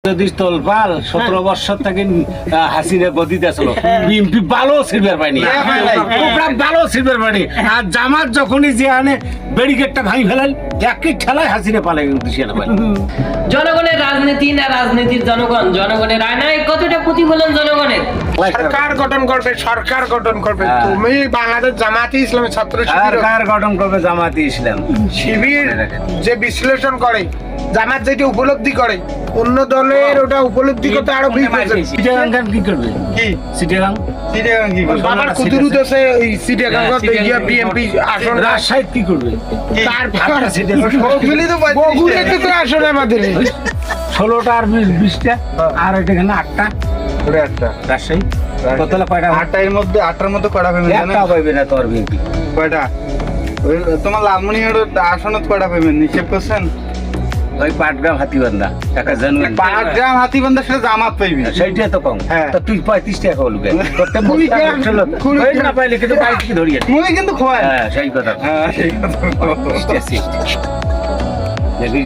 যদি তোলপাল 17 বছর থেকে হাসিনা গদিতে ছিল বিএনপি ভালো সিলভার পাইনি খুব ভালো সিলভার পাইনি আর জামাত যখনই যে আনে ব্যারিকেডটা ভাঙি ফেলেন একই ঠেলায় হাসিনা পালাই দিশিয়া না পাই জনগণের রাজনীতি না রাজনীতির জনগণ জনগণের আয়নায় কতটা প্রতিফলন জনগণের সরকার গঠন করবে সরকার গঠন করবে তুমি বাংলাদেশ জামাতে ইসলামের ছাত্র সরকার গঠন করবে জামাতে ইসলাম শিবির যে বিশ্লেষণ করে জামাত যেটা উপলব্ধি করে অন্য দলের ওটা উপলব্ধি করতে আরো চিটাগাং কি করবে কি চিটাগাং কি বাবার কুতুরু দেশে এই সিটিগাং বিএমপি আসন রাজশাহী কি করবে তারপর সবগুলি তো বগুড়াতে তো আসন আমাদের 16টা আর 20টা আর এখানে 8টা ওরে একটা রাজশাহী কতলা কয়টা 8টার মধ্যে কয়টা পাবেন জানেন একটা পাইবে না তোর বিএনপি কয়টা ওই তোমার লালমনিরহাট আসনত কয়টা পাবেন হিসেব করছেন ওই পাটগ্রাম হাতিবান্ধা টাকা জানুয়ারি পাটগ্রাম হাতিবান্ধা সেটা জামাত পাইবি সেইটা তো কম হ্যাঁ। তো তুই 35 টাকা হলুকে করতে কুড়ি মুই টাকা। না পাইলে কিন্তু বাইক কি ধরিয়ে মুই কিন্তু খোয়াই হ্যাঁ সেই কথা হ্যাঁ সেই কথা। দেখি